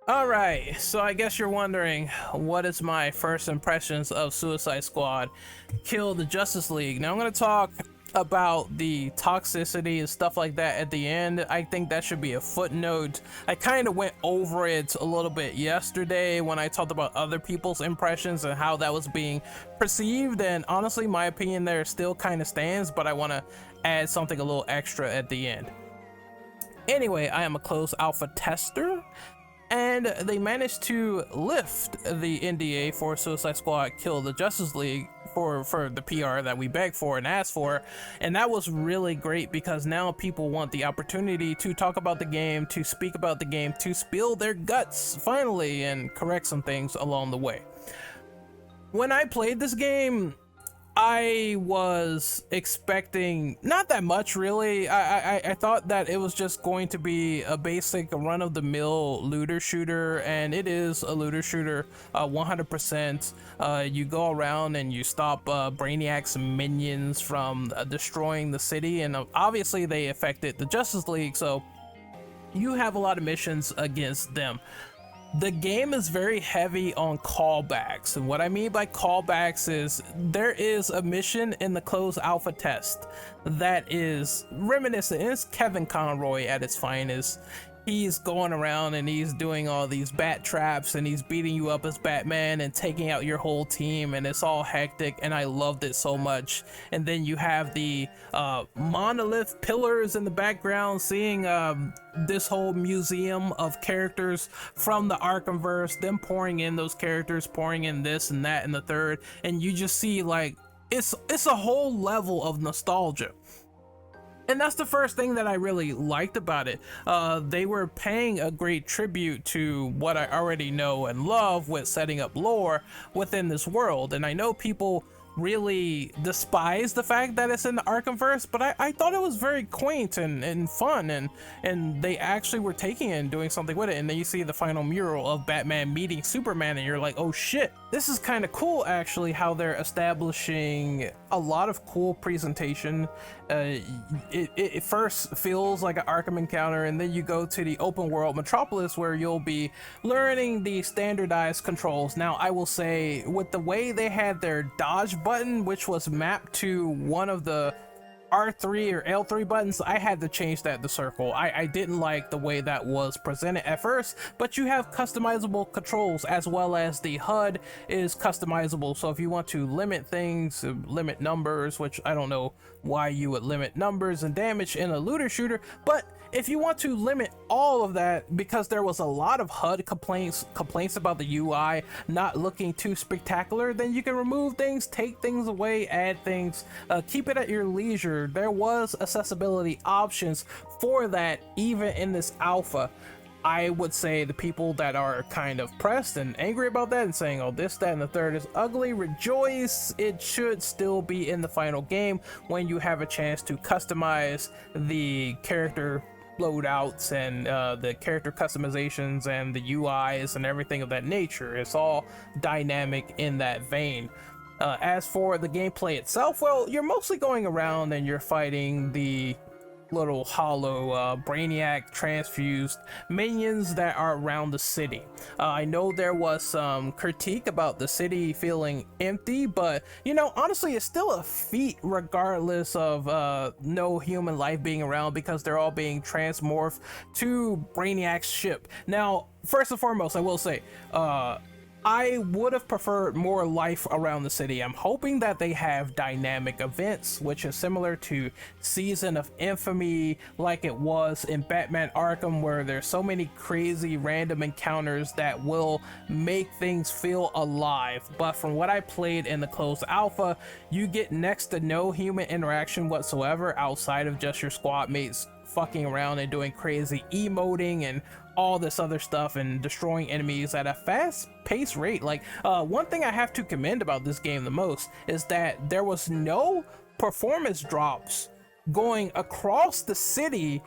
Alright, so I guess you're wondering, what is my first impressions of Suicide Squad Kill the Justice League? Now I'm going to talk about the toxicity and stuff like that at the end. I think that should be a footnote. I kind of went over it a little bit yesterday when I talked about other people's impressions and how that was being perceived, and honestly my opinion there still kind of stands, but I want to add something a little extra at the end. Anyway, I am a closed alpha tester, and they managed to lift the NDA for Suicide Squad Kill the Justice League for the PR that we begged for and asked for, and that was really great because now people want the opportunity to talk about the game, to speak about the game, to spill their guts finally and correct some things along the way. When I played this game, I was expecting not that much really. I thought that it was just going to be a basic run-of-the-mill looter shooter, and it is a looter shooter 100%. You go around and you stop Brainiac's minions from destroying the city, and obviously they affected the Justice League, so you have a lot of missions against them. The game is very heavy on callbacks, and what I mean by callbacks is there is a mission in the closed alpha test that is reminiscent. It's Kevin Conroy at its finest. He's going around and he's doing all these bat traps and he's beating you up as Batman and taking out your whole team, and it's all hectic, and I loved it so much. And then you have the monolith pillars in the background, seeing this whole museum of characters from the Arkhamverse, them pouring in those characters, pouring in this and that and the third, and you just see like it's a whole level of nostalgia. And that's the first thing that I really liked about it. They were paying a great tribute to what I already know and love with setting up lore within this world. And I know people really despise the fact that it's in the Arkhamverse, but I thought it was very quaint and fun, and they actually were taking it and doing something with it. And then you see the final mural of Batman meeting Superman, and you're like, oh shit, this is kind of cool actually, how they're establishing a lot of cool presentation. It first feels like an Arkham encounter, and then you go to the open world Metropolis where you'll be learning the standardized controls. Now I will say, with the way they had their dodge button, which was mapped to one of the R3 or L3 buttons, I had to change that to circle. I didn't like the way that was presented at first, but you have customizable controls, as well as the HUD is customizable. So if you want to limit things, limit numbers, which I don't know why you would limit numbers and damage in a looter shooter, but if you want to limit all of that, because there was a lot of HUD complaints about the UI not looking too spectacular, then you can remove things, take things away, add things, keep it at your leisure. There was accessibility options for that even in this alpha. I would say the people that are kind of pressed and angry about that and saying, oh, this, that, and the third is ugly, rejoice. It should still be in the final game when you have a chance to customize the character loadouts and the character customizations and the UIs and everything of that nature. It's all dynamic in that vein. As for the gameplay itself, well, you're mostly going around and you're fighting the little hollow Brainiac transfused minions that are around the city. I know there was some critique about the city feeling empty, but you know, honestly, it's still a feat regardless of no human life being around, because they're all being transmorphed to Brainiac's ship. Now, first and foremost, I will say, I would have preferred more life around the city. I'm hoping that they have dynamic events, which is similar to Season of Infamy, like it was in Batman Arkham, where there's so many crazy random encounters that will make things feel alive. But from what I played in the closed alpha, you get next to no human interaction whatsoever outside of just your squad mates fucking around and doing crazy emoting and all this other stuff and destroying enemies at a fast paced rate. Like, one thing I have to commend about this game the most is that there was no performance drops going across the city.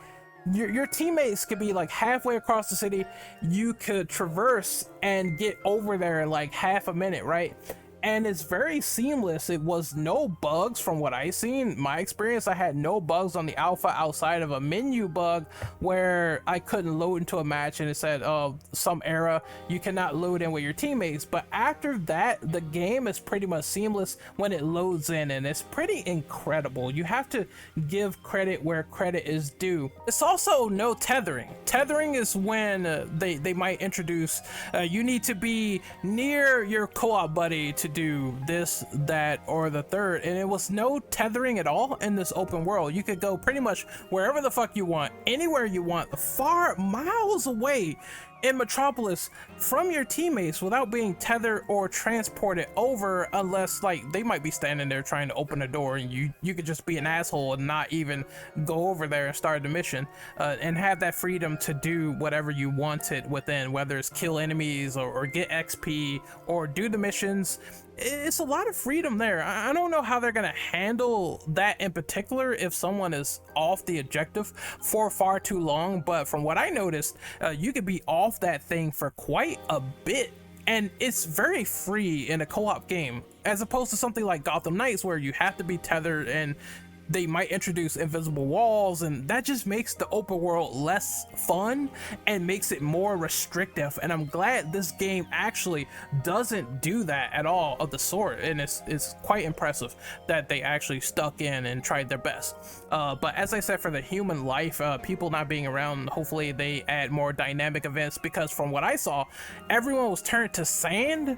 Your teammates could be like halfway across the city, you could traverse and get over there in like half a minute, right? and it's very seamless. It was no bugs from what I seen. My experience, I had no bugs on the alpha outside of a menu bug where I couldn't load into a match and it said, oh, some error, you cannot load in with your teammates. But after that, the game is pretty much seamless when it loads in, and it's pretty incredible. You have to give credit where credit is due. It's also no tethering. Tethering is when they might introduce, you need to be near your co-op buddy to do this, that, or the third, and it was no tethering at all in this open world. You could go pretty much wherever the fuck you want, anywhere you want, far miles away in Metropolis from your teammates without being tethered or transported over, unless like they might be standing there trying to open a door and you could just be an asshole and not even go over there and start the mission, and have that freedom to do whatever you wanted within, whether it's kill enemies or get XP or do the missions. It's a lot of freedom there. I don't know how they're gonna handle that in particular if someone is off the objective for far too long, but from what I noticed, you could be off that thing for quite a bit, and it's very free in a co-op game, as opposed to something like Gotham Knights where you have to be tethered and they might introduce invisible walls, and that just makes the open world less fun and makes it more restrictive. And I'm glad this game actually doesn't do that at all of the sort, and it's quite impressive that they actually stuck in and tried their best. But as I said, for the human life, people not being around, hopefully they add more dynamic events, because from what I saw, everyone was turned to sand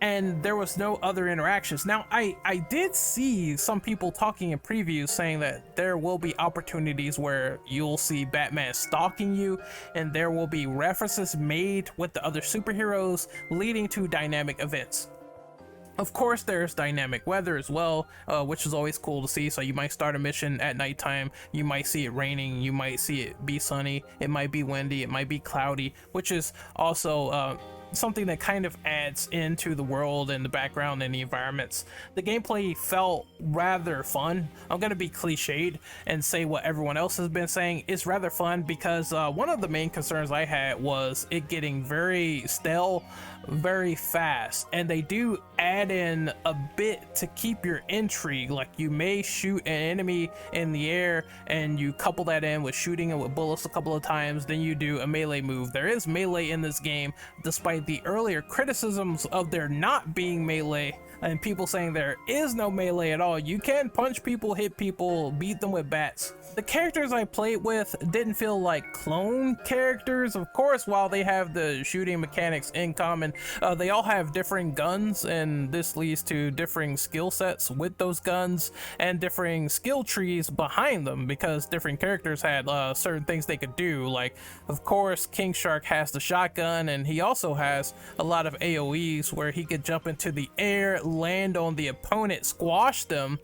and there was no other interactions. Now, I did see some people talking in previews saying that there will be opportunities where you'll see Batman stalking you, and there will be references made with the other superheroes leading to dynamic events. Of course, there's dynamic weather as well, which is always cool to see. So you might start a mission at nighttime, you might see it raining, you might see it be sunny, it might be windy, it might be cloudy, which is also something that kind of adds into the world and the background and the environments. The gameplay felt rather fun. I'm gonna be cliched and say what everyone else has been saying. It's rather fun because one of the main concerns I had was it getting very stale very fast, and they do add in a bit to keep your intrigue. Like, you may shoot an enemy in the air and you couple that in with shooting it with bullets a couple of times, then you do a melee move. There is melee in this game, despite the earlier criticisms of there not being melee and people saying there is no melee at all. You can punch people, hit people, beat them with bats. The characters I played with didn't feel like clone characters. Of course, while they have the shooting mechanics in common, they all have different guns, and this leads to differing skill sets with those guns and differing skill trees behind them, because different characters had certain things they could do. Like, of course, King Shark has the shotgun, and he also has a lot of AoEs where he could jump into the air, land on the opponent, squash them.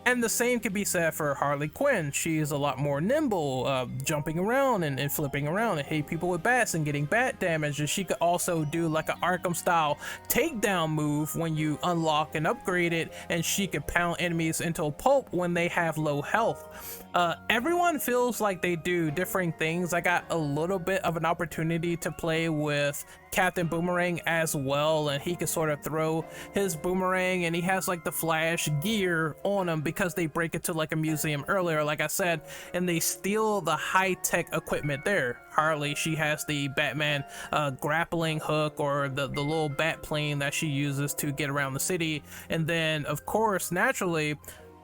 And the same could be said for Harley Quinn. She is a lot more nimble, jumping around and flipping around and hitting people with bats and getting bat damage. And she could also do like an Arkham style takedown move when you unlock and upgrade it, and she could pound enemies into a pulp when they have low health. Everyone feels like they do different things. I got a little bit of an opportunity to play with Captain Boomerang as well, and he can sort of throw his boomerang, and he has like the Flash gear on him because they break into like a museum earlier, like I said, and they steal the high-tech equipment there. Harley, she has the Batman grappling hook, or the little bat plane that she uses to get around the city. And then of course, naturally,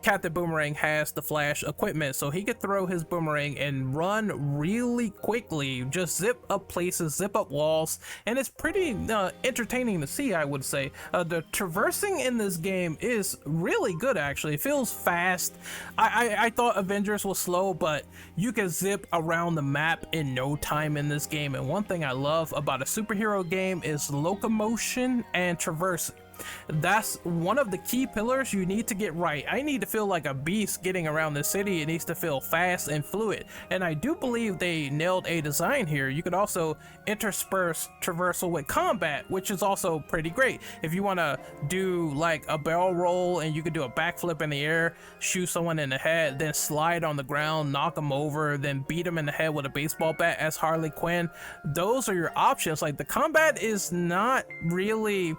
Captain Boomerang has the Flash equipment, so he could throw his boomerang and run really quickly, just zip up places, zip up walls, and it's pretty entertaining to see, I would say. The traversing in this game is really good, actually. It feels fast. I thought Avengers was slow, but you can zip around the map in no time in this game, and one thing I love about a superhero game is locomotion and traversing. That's one of the key pillars you need to get right. I need to feel like a beast getting around the city. It needs to feel fast and fluid, and I do believe they nailed a design here. You could also intersperse traversal with combat, which is also pretty great. If you want to do like a barrel roll and you could do a backflip in the air, shoot someone in the head, then slide on the ground, knock them over, then beat them in the head with a baseball bat as Harley Quinn, those are your options. Like, the combat is not really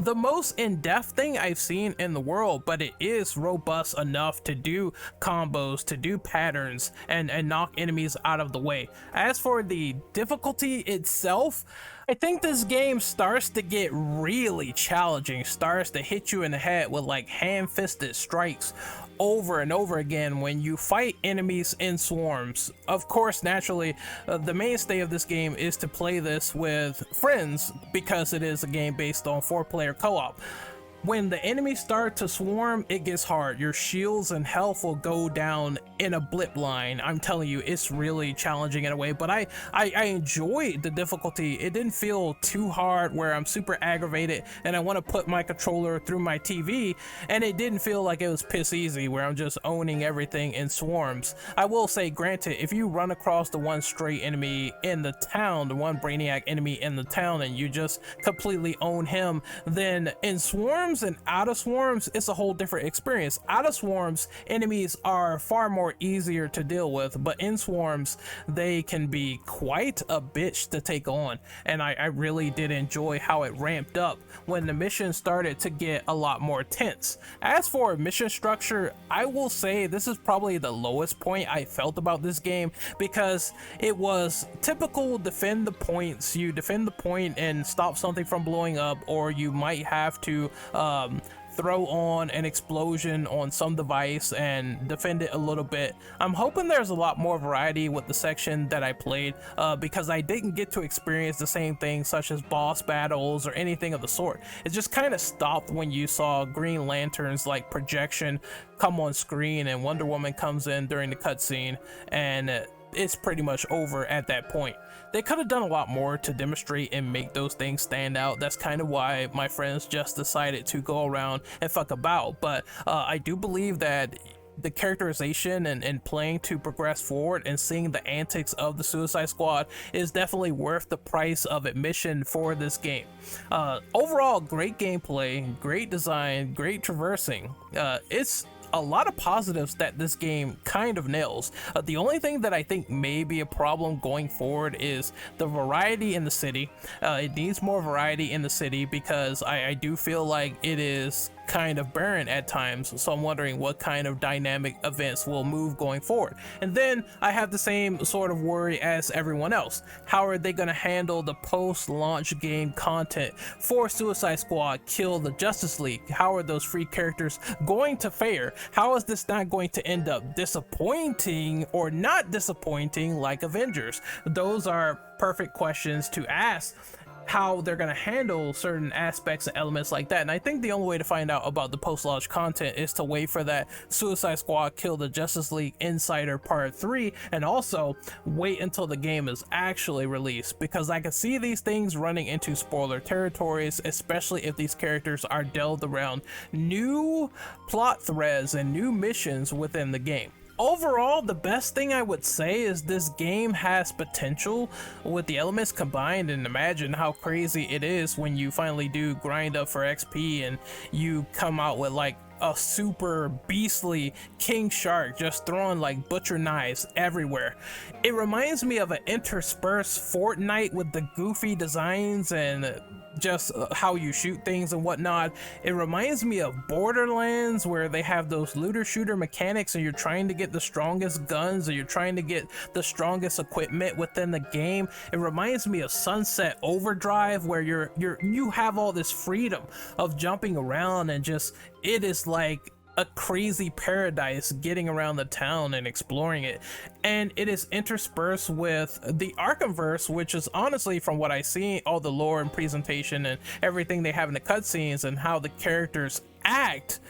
the most in-depth thing I've seen in the world, but it is robust enough to do combos, to do patterns, and knock enemies out of the way. As for the difficulty itself, I think this game starts to get really challenging, starts to hit you in the head with like hand-fisted strikes over and over again when you fight enemies in swarms. Of course, naturally, the mainstay of this game is to play this with friends because it is a game based on 4-player co-op. When the enemies start to swarm, it gets hard. Your shields and health will go down in a blip line. I'm telling you, it's really challenging in a way, but I enjoyed the difficulty. It didn't feel too hard where I'm super aggravated and I want to put my controller through my TV, and it didn't feel like it was piss easy where I'm just owning everything in swarms. I will say, granted, if you run across the one stray enemy in the town, the one Brainiac enemy in the town, and you just completely own him, then in swarms and out of swarms, it's a whole different experience. Out of swarms, enemies are far more easier to deal with, but in swarms, they can be quite a bitch to take on. And I really did enjoy how it ramped up when the mission started to get a lot more tense. As for mission structure, I will say this is probably the lowest point I felt about this game, because it was typical defend the points. You defend the point and stop something from blowing up, or you might have to throw on an explosion on some device and defend it a little bit. I'm hoping there's a lot more variety with the section that I played, because I didn't get to experience the same things such as boss battles or anything of the sort. It just kind of stopped when you saw Green Lantern's like projection come on screen and Wonder Woman comes in during the cutscene, and it's pretty much over at that point. They could have done a lot more to demonstrate and make those things stand out. That's kind of why my friends just decided to go around and fuck about. But I do believe that the characterization and playing to progress forward and seeing the antics of the Suicide Squad is definitely worth the price of admission for this game. Overall, great gameplay, great design, great traversing. It's a lot of positives that this game kind of nails. The only thing that I think may be a problem going forward is the variety in the city. It needs more variety in the city because I do feel like it is kind of barren at times, so I'm wondering what kind of dynamic events will move going forward. And then I have the same sort of worry as everyone else. How are they going to handle the post-launch game content for Suicide Squad Kill the Justice League? How are those free characters going to fare? How is this not going to end up disappointing or not disappointing like Avengers? Those are perfect questions to ask, how they're going to handle certain aspects and elements like that. And I think the only way to find out about the post-launch content is to wait for that Suicide Squad Kill the Justice League Insider Part 3, and also wait until the game is actually released, because I can see these things running into spoiler territories, especially if these characters are delved around new plot threads and new missions within the game. Overall, the best thing I would say is this game has potential with the elements combined, and imagine how crazy it is when you finally do grind up for XP and you come out with like a super beastly king shark just throwing like butcher knives everywhere. It reminds me of an interspersed Fortnite with the goofy designs and just how you shoot things and whatnot. It reminds me of Borderlands, where they have those looter shooter mechanics and you're trying to get the strongest guns, or you're trying to get the strongest equipment within the game. It reminds me of Sunset Overdrive, where you have all this freedom of jumping around, and just it is like a crazy paradise getting around the town and exploring it. And it is interspersed with the Arkhamverse, which is honestly, from what I see, all the lore and presentation and everything they have in the cutscenes and how the characters act,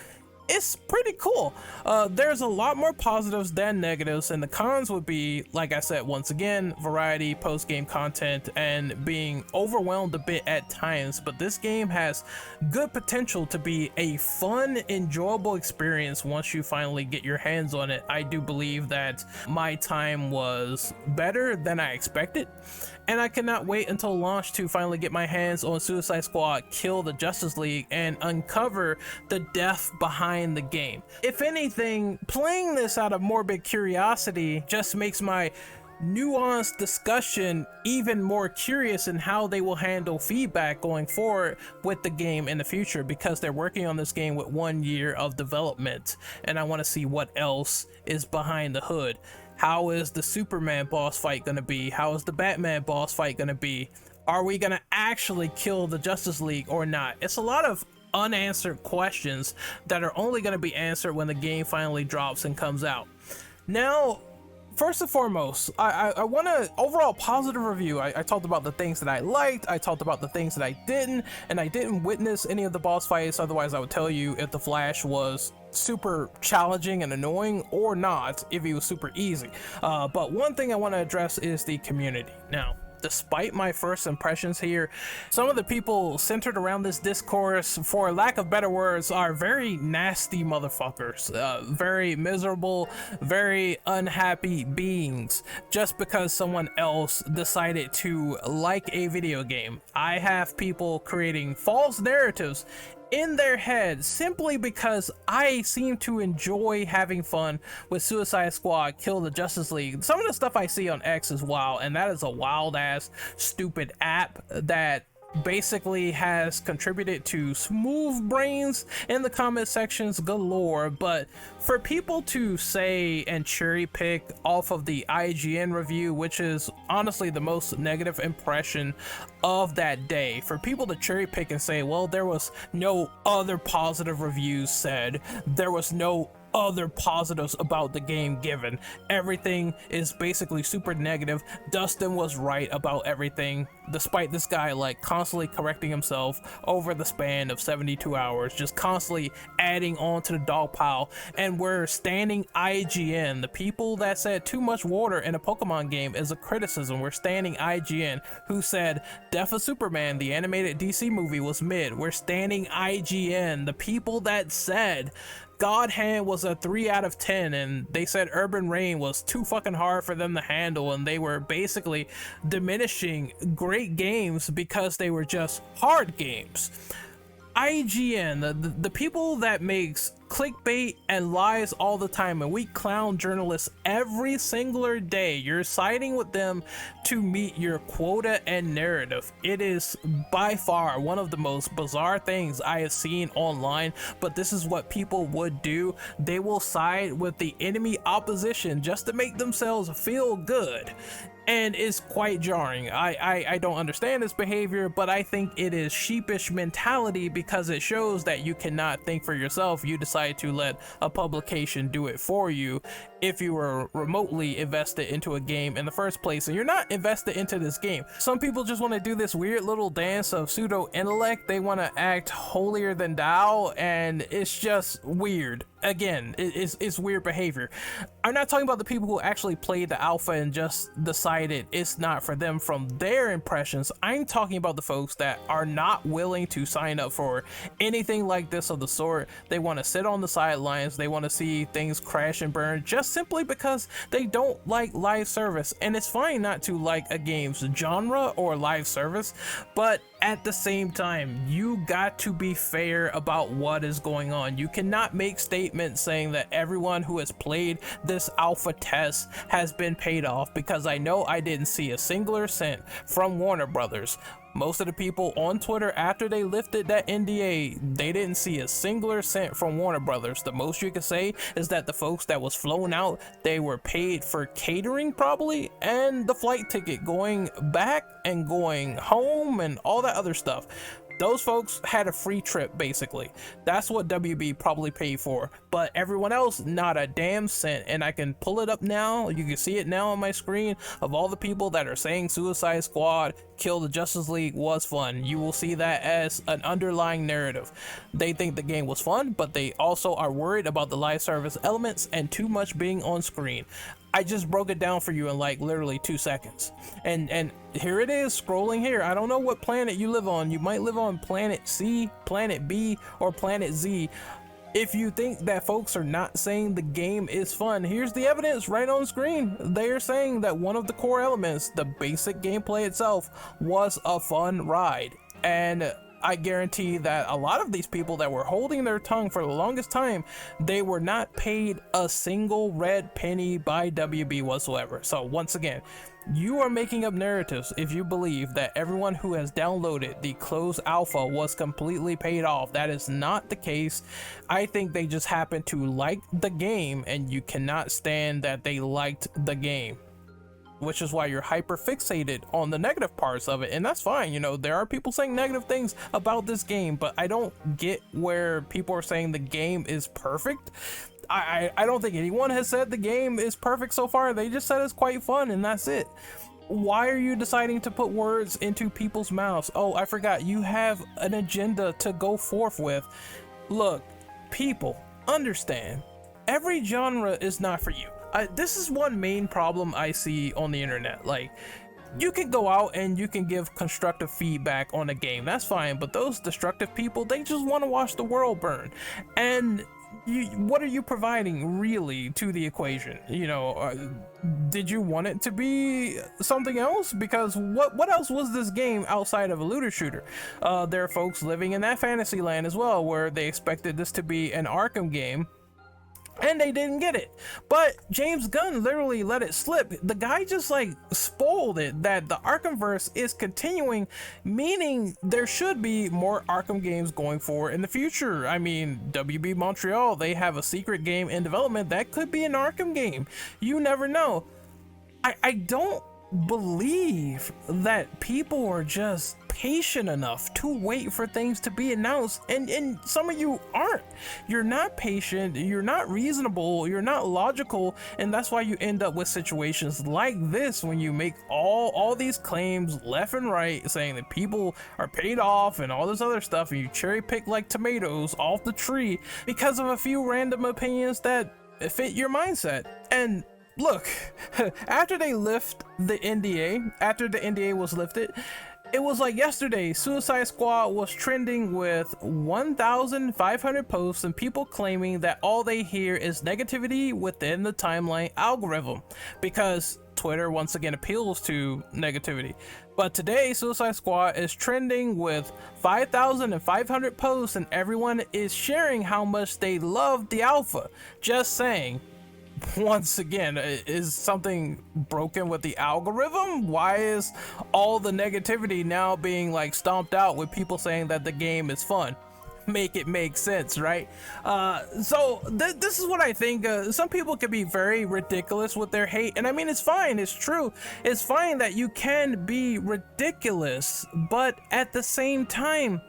it's pretty cool. There's a lot more positives than negatives, and the cons would be, like I said, once again, variety, post-game content, and being overwhelmed a bit at times. But this game has good potential to be a fun, enjoyable experience once you finally get your hands on it. I do believe that my time was better than I expected, and I cannot wait until launch to finally get my hands on Suicide Squad Kill the Justice League and uncover the depth behind the game. If anything, playing this out of morbid curiosity just makes my nuanced discussion even more curious in how they will handle feedback going forward with the game in the future, because they're working on this game with 1 year of development, and I want to see what else is behind the hood. How is the Superman boss fight going to be? How is the Batman boss fight going to be? Are we going to actually kill the Justice League or not? It's a lot of unanswered questions that are only going to be answered when the game finally drops and comes out. Now, first and foremost, I want to overall positive review. I talked about the things that I liked, I talked about the things that I didn't, and I didn't witness any of the boss fights. Otherwise, I would tell you if the Flash was super challenging and annoying or not, if he was super easy. But one thing I want to address is the community. Now, despite my first impressions here, some of the people centered around this discourse, for lack of better words, are very nasty motherfuckers, very miserable, very unhappy beings, just because someone else decided to like a video game. I have people creating false narratives in their head simply because I seem to enjoy having fun with Suicide Squad Kill the Justice League. Some of the stuff I see on X is wild, and that is a wild ass stupid app that basically has contributed to smooth brains in the comment sections galore. But for people to say and cherry pick off of the IGN review, which is honestly the most negative impression of that day, for people to cherry pick and say, well, there was no other positive reviews said, there was no other positives about the game given, everything is basically super negative. Dustin was right about everything, despite this guy like constantly correcting himself over the span of 72 hours, just constantly adding on to the dog pile. And we're standing IGN, the people that said too much water in a Pokemon game is a criticism. We're standing IGN, who said Death of Superman, the animated DC movie, was mid. We're standing IGN, the people that said God Hand was a 3 out of 10, and they said Urban Rain was too fucking hard for them to handle, and they were basically diminishing great games because they were just hard games. IGN, the people that makes clickbait and lies all the time, and we clown journalists every singular day, you're siding with them to meet your quota and narrative. It is by far one of the most bizarre things I have seen online, but this is what people would do. They will side with the enemy opposition just to make themselves feel good, and it's quite jarring. I don't understand this behavior, but I think it is sheepish mentality because it shows that you cannot think for yourself. You decide to let a publication do it for you if you were remotely invested into a game in the first place, and you're not invested into this game. Some people just want to do this weird little dance of pseudo intellect. They want to act holier than thou, and it's just weird. Again, it's weird behavior. I'm not talking about the people who actually played the alpha and just decided it's not for them from their impressions. I'm talking about the folks that are not willing to sign up for anything like this of the sort. They want to sit on the sidelines. They want to see things crash and burn just simply because they don't like live service. And it's fine not to like a game's genre or live service, but at the same time, you got to be fair about what is going on. You cannot make statements saying that everyone who has played this alpha test has been paid off, because I know I didn't see a singular cent from Warner Brothers. Most of the people on Twitter, after they lifted that NDA, they didn't see a singular cent from Warner Brothers. The most you can say is that the folks that was flown out, they were paid for catering probably, and the flight ticket going back and going home and all that other stuff. Those folks had a free trip, basically. That's what WB probably paid for, but everyone else, not a damn cent. And I can pull it up now. You can see it now on my screen of all the people that are saying Suicide Squad Kill the Justice League was fun. You will see that as an underlying narrative. They think the game was fun, but they also are worried about the live service elements and too much being on screen. I just broke it down for you in like literally 2 seconds, and here it is scrolling here. I don't know what planet you live on. You might live on planet C, planet B, or planet Z. If you think that folks are not saying the game is fun, here's the evidence right on screen. They are saying that one of the core elements, the basic gameplay itself, was a fun ride. And I guarantee that a lot of these people that were holding their tongue for the longest time, they were not paid a single red penny by WB whatsoever. So once again, you are making up narratives if you believe that everyone who has downloaded the closed alpha was completely paid off. That is not the case. I think they just happen to like the game, and you cannot stand that they liked the game, which is why you're hyper fixated on the negative parts of it. And that's fine, you know, there are people saying negative things about this game, but I don't get where people are saying the game is perfect. I don't think anyone has said the game is perfect so far. They just said it's quite fun, and that's it. Why are you deciding to put words into people's mouths? Oh, I forgot, you have an agenda to go forth with. Look, people, understand, every genre is not for you. This is one main problem I see on the internet. Like, you can go out and you can give constructive feedback on a game, that's fine, but those destructive people, they just want to watch the world burn. And what are you providing really to the equation? You know, did you want it to be something else? Because what else was this game outside of a looter shooter? There are folks living in that fantasy land as well, where they expected this to be an Arkham game, and they didn't get it. But James Gunn literally let it slip. The guy just like spoiled it that the Arkhamverse is continuing, meaning there should be more Arkham games going forward in the future. I mean, WB Montreal, they have a secret game in development that could be an Arkham game. You never know. I don't believe that people are just patient enough to wait for things to be announced, and some of you aren't. You're not patient, you're not reasonable, you're not logical, and that's why you end up with situations like this when you make all these claims left and right saying that people are paid off and all this other stuff, and you cherry pick like tomatoes off the tree because of a few random opinions that fit your mindset. And look, after they lift the NDA, after the NDA was lifted, it was like yesterday, Suicide Squad was trending with 1,500 posts and people claiming that all they hear is negativity within the timeline algorithm, because Twitter once again appeals to negativity. But today, Suicide Squad is trending with 5,500 posts and everyone is sharing how much they love the alpha. Just saying. Once again, is something broken with the algorithm? Why is all the negativity now being like stomped out with people saying that the game is fun? Make it make sense, right? So this is what I think. Some people can be very ridiculous with their hate, and I mean, it's fine, it's true, it's fine that you can be ridiculous, but at the same time,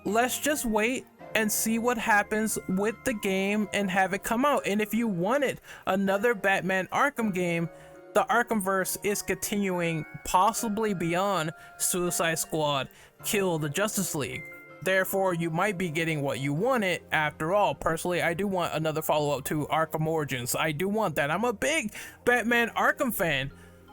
let's just wait and see what happens with the game and have it come out. And if you wanted another Batman Arkham game, the Arkhamverse is continuing possibly beyond Suicide Squad Kill the Justice League. Therefore, you might be getting what you wanted after all. Personally, I do want another follow-up to Arkham Origins. I do want that. I'm a big Batman Arkham fan,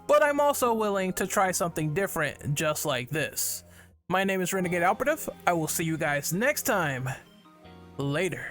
but I'm also willing to try something different just like this. My name is Renegade Operative. I will see you guys next time. Later.